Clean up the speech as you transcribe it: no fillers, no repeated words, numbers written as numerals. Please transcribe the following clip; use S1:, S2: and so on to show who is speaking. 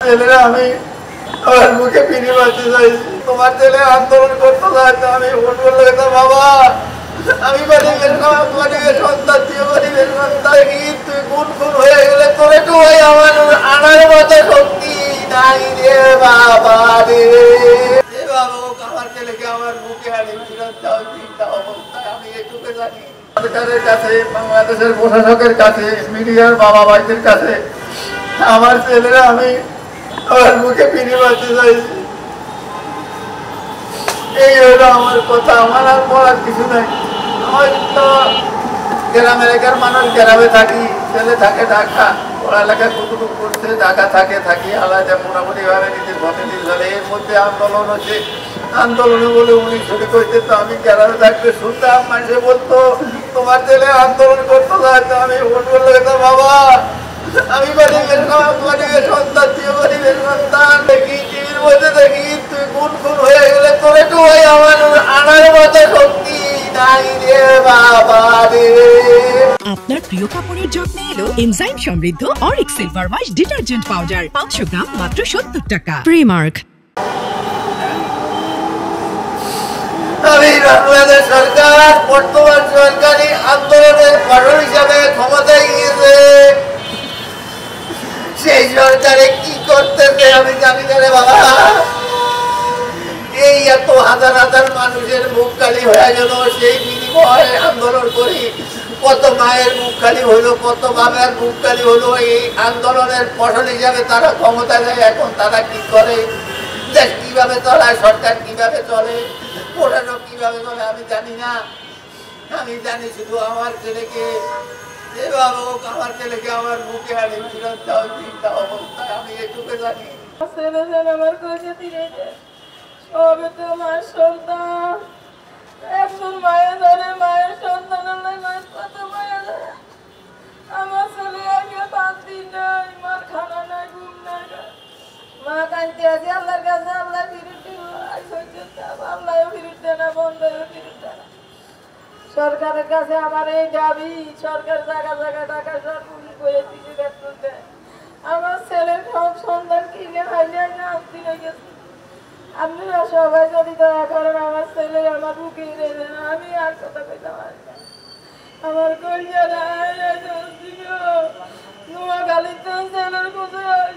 S1: ছেলেরা আমি আমার মুখে ফিরে বাঁচতে চাইছি। তোমার ছেলে আন্দোলন করতে চাইছে, আমি ভোট করলে বাবা আমি গরিবের সন্তান দিয়ে গরিবের সন্তান তুই গুণ গুণ হয়ে গেলে তোর একটু ভাই আমার আনার মতো শক্তি নাই রে বাবা রে। বাবা আমার ছেলেকে আমার মুখে আনি ফিরত দাও, চিন্তা অবস্থায় আমি এটুকু জানি। সরকারের কাছে, বাংলাদেশের প্রশাসকের কাছে, মিডিয়ার বাবা ভাইদের কাছে আমার ছেলেরা আমি আমার মুখে ফিরে বাঁচতে চাইছি। এই হলো আমার কথা, আমার আর বলার কিছু নাই। আমার তো গ্রামের এলাকার মানুষ, গ্রামে থাকি, ছেলে থাকে ঢাকা, পড়ালেখা কতটুকু করছে, ঢাকা থাকি আলাদা মোটামুটি ভাবে নিজের ফ্যামিলি চলে। এর মধ্যে আন্দোলন হচ্ছে, আন্দোলনে বলে উনি ছুটি করতে, তো আমি গ্রামে থাকতে শুনতাম মানুষে বলতো তোমার ছেলে আন্দোলন করতে চাইতো, আমি ভোট করলে বাবা আমি গরিবের সন্তান দিয়ে গরিবের সন্তান দেখি, টিভির মধ্যে দেখি তুই গুণ গুণ হয়ে গেলে তোর একটু ভাই আমার আনার মতো শক্তি নাই রে বাবা রে।
S2: আপনার প্রিয় কাপড়ের যত্নে এলো এনজাইম সমৃদ্ধ Arik silver wash detergent powder 500 গ্রাম মাত্র 70 টাকা। প্রিমার্ক।
S1: আমি বাংলাদেশ সরকার বর্তমান সরকারি আন্দোলনের ফসল হিসাবে ক্ষমতায় গিয়েছে, সেই সরকারে কি করতেছে আমি জানি না রে বাবা। এই এত হাজার হাজার মানুষের মুখ খালি হয়ে গেল, সেই বিনিময়ে আন্দোলন করি, কত মায়ের মুখ খালি হইলো, কত বাবার মুখ খালি হলো। এই আন্দোলনের ফসল হিসাবে তারা ক্ষমতা দেয়। এখন তারা কি করে, দেশ কিভাবে চলায়, সরকার কিভাবে চলে, প্রশাসক কিভাবে চলে আমি জানি না। আমি জানি শুধু আমার ছেলেকে, আমার ছেলেকে আমার মুখে আনি ফিরত দাও, চিন্তা অবস্থায় আমি এটুকু জানি।
S3: ছেলে যেন আমার কাছে ফিরে যায়, সবে তো মায়ের সন্তান, একজন মায়ের ধরে মায়ের সন্তান মায়ের কত মায়ের ধরে। আমার ছেলে আগে 5 দিন নাই, মার খানা নাই, ঘুম নাই, মা কাঁদতে আছে আল্লাহর কাছে, আল্লাহ ফিরিয়ে দিব, আল্লাহ ফিরিয়ে দেয় না, বন্ধও ফিরিয়ে দেয় না। সরকারের কাছে আমার এই দাবি, সরকার জায়গা জায়গা টাকা সব করে দিকে বেতন দেয়। আমার ছেলের সব সন্তান কিনে খাইলে আস্তি হয়ে গেছে। আপনারা সবাই যদি দয়া করেন আমার ছেলে আমার বুকে রেখে না, আমি আর কথা কইতে পারি না। আমার কইয়া নোয়াখালীতে ছেলের কোথায়